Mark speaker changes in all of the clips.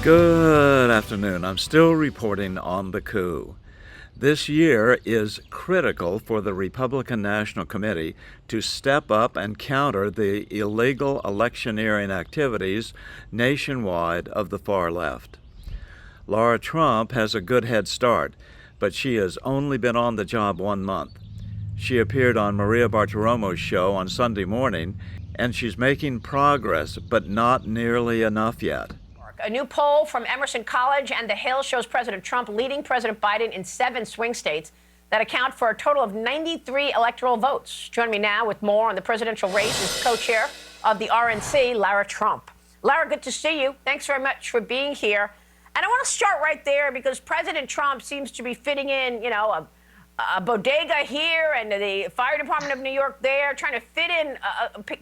Speaker 1: Good afternoon. I'm still reporting on the coup. This year is critical for the Republican National Committee to step up and counter the illegal electioneering activities nationwide of the far left. Lara Trump has a good head start, but she has only been on the job 1 month. She appeared on Maria Bartiromo's show on Sunday morning, and she's making progress, but not nearly enough yet.
Speaker 2: A new poll from Emerson College and The Hill shows President Trump leading President Biden in 7 swing states that account for a total of 93 electoral votes. Joining me now with more on the presidential race is co-chair of the RNC, Lara Trump. Lara, good to see you. Thanks very much for being here. And I want to start right there because President Trump seems to be fitting in, a bodega here and the fire department of New York there, trying to fit in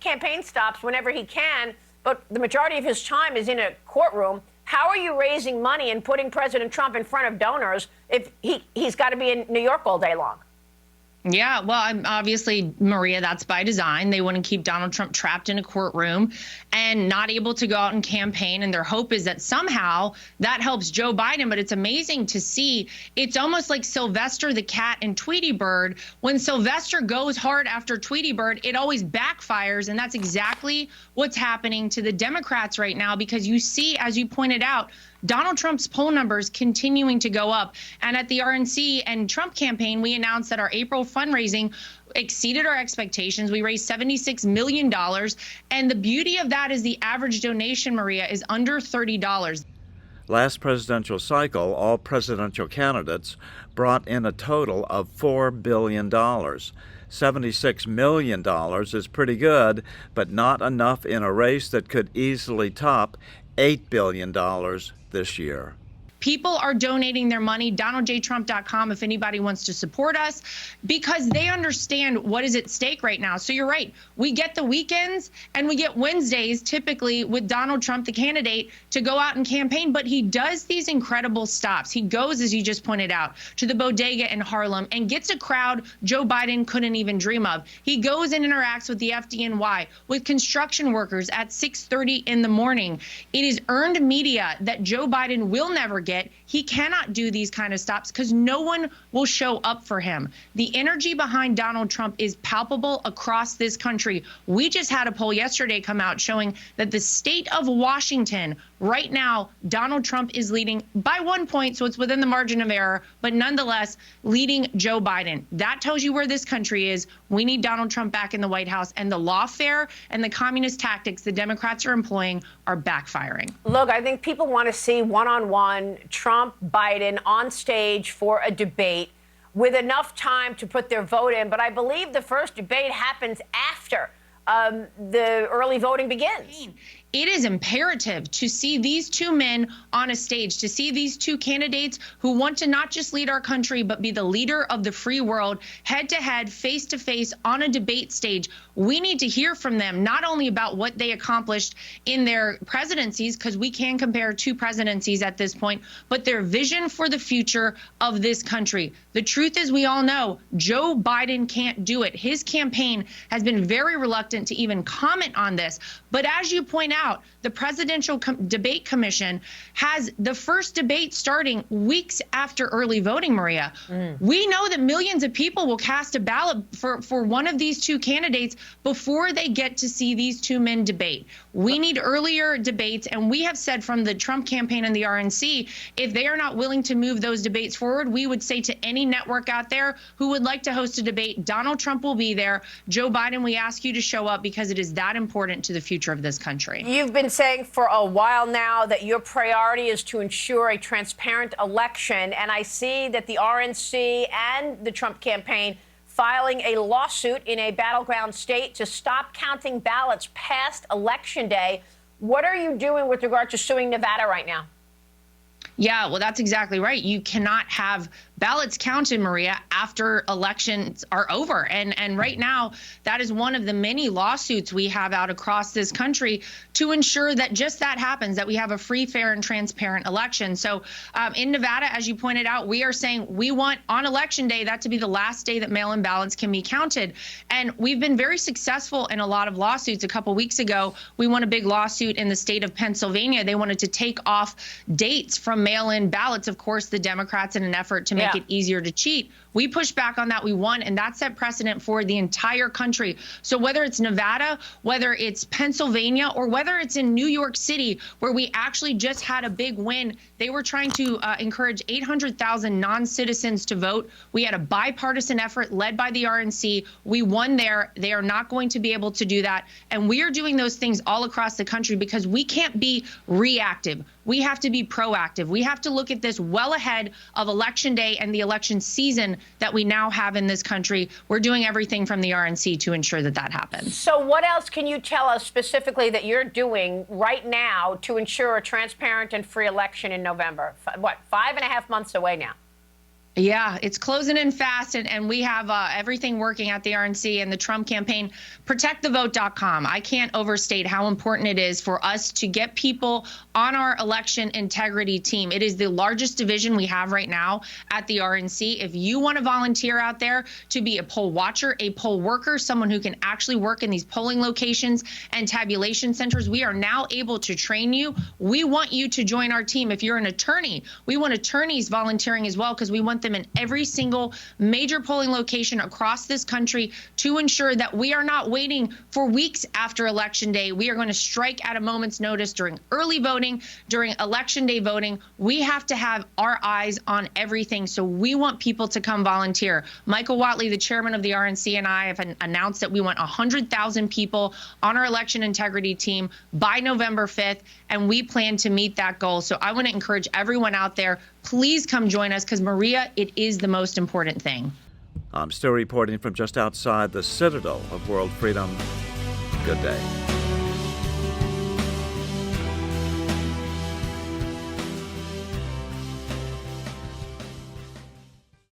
Speaker 2: campaign stops whenever he can. But the majority of his time is in a courtroom. How are you raising money and putting President Trump in front of donors if he's got to be in New York all day long?
Speaker 3: Yeah, well, obviously, Maria, that's by design. They want to keep Donald Trump trapped in a courtroom and not able to go out and campaign. And their hope is that somehow that helps Joe Biden. But it's amazing to see. It's almost like Sylvester the cat and Tweety Bird. When Sylvester goes hard after Tweety Bird, it always backfires. And that's exactly what's happening to the Democrats right now, because you see, as you pointed out, Donald Trump's poll numbers continuing to go up. And at the RNC and Trump campaign, we announced that our April fundraising exceeded our expectations. We raised $76 million. And the beauty of that is the average donation, Maria, is under $30.
Speaker 1: Last presidential cycle, all presidential candidates brought in a total of $4 billion. $76 million is pretty good, but not enough in a race that could easily top $8 billion this year.
Speaker 3: People are donating their money, DonaldJTrump.com, if anybody wants to support us, because they understand what is at stake right now. So you're right. We get the weekends and we get Wednesdays, typically, with Donald Trump, the candidate, to go out and campaign. But he does these incredible stops. He goes, as you just pointed out, to the bodega in Harlem and gets a crowd Joe Biden couldn't even dream of. He goes and interacts with the FDNY, with construction workers at 6:30 in the morning. It is earned media that Joe Biden will never get. He cannot do these kind of stops because no one will show up for him. The energy behind Donald Trump is palpable across this country. We just had a poll yesterday come out showing that the state of Washington right now, Donald Trump is leading by 1 point, so it's within the margin of error, but nonetheless leading Joe Biden. That tells you where this country is. We need Donald Trump back in the White House, and the lawfare and the communist tactics the Democrats are employing are backfiring.
Speaker 2: Look, I think people want to see one-on-one Trump, Biden on stage for a debate with enough time to put their vote in. But I believe the first debate happens after the early voting begins.
Speaker 3: It is imperative to see these two men on a stage, to see these two candidates who want to not just lead our country, but be the leader of the free world, head to head, face to face on a debate stage. We need to hear from them, not only about what they accomplished in their presidencies, because we can compare 2 presidencies at this point, but their vision for the future of this country. The truth is, we all know Joe Biden can't do it. His campaign has been very reluctant to even comment on this. But as you point out, the Presidential Debate Commission has the first debate starting weeks after early voting, Maria. We know that millions of people will cast a ballot for one of these two candidates before they get to see these two men debate. We need earlier debates, and we have said from the Trump campaign and the RNC, if they are not willing to move those debates forward, we would say to any network out there who would like to host a debate, Donald Trump will be there. Joe Biden, we ask you to show up because it is that important to the future of this country.
Speaker 2: You've been saying for a while now that your priority is to ensure a transparent election, and I see that the RNC and the Trump campaign filing a lawsuit in a battleground state to stop counting ballots past Election Day. What are you doing with regard to suing Nevada right now?
Speaker 3: Yeah, well, that's exactly right. You cannot have ballots counted, Maria, after elections are over. And right now, that is one of the many lawsuits we have out across this country to ensure that just that happens, that we have a free, fair, and transparent election. So in Nevada, as you pointed out, we are saying we want on election day that to be the last day that mail-in ballots can be counted. And we've been very successful in a lot of lawsuits. A couple weeks ago, we won a big lawsuit in the state of Pennsylvania. They wanted to take off dates from mail-in ballots. Of course, the Democrats, in an effort to make it easier to cheat. We pushed back on that. We won, and that set precedent for the entire country. So whether it's Nevada, whether it's Pennsylvania, or whether it's in New York City, where we actually just had a big win, they were trying to encourage 800,000 non-citizens to vote. We had a bipartisan effort led by the RNC. We won there. They are not going to be able to do that. And we are doing those things all across the country because we can't be reactive. We have to be proactive. We have to look at this well ahead of Election Day and the election season that we now have in this country. We're doing everything from the RNC to ensure that that happens.
Speaker 2: So what else can you tell us specifically that you're doing right now to ensure a transparent and free election in November? What, 5.5 months away now?
Speaker 3: Yeah, it's closing in fast, and we have everything working at the RNC and the Trump campaign. ProtectTheVote.com. I can't overstate how important it is for us to get people on our election integrity team. It is the largest division we have right now at the RNC. If you want to volunteer out there to be a poll watcher, a poll worker, someone who can actually work in these polling locations and tabulation centers, we are now able to train you. We want you to join our team. If you're an attorney, we want attorneys volunteering as well because we want them in every single major polling location across this country to ensure that we are not waiting for weeks after Election Day. We are going to strike at a moment's notice during early voting, during Election Day voting. We have to have our eyes on everything. So we want people to come volunteer. Michael Whatley, the chairman of the RNC, and I have announced that we want 100,000 people on our election integrity team by November 5th, and we plan to meet that goal. So I want to encourage everyone out there, please come join us because, Maria, it is the most important thing.
Speaker 1: I'm still reporting from just outside the citadel of world freedom. Good day.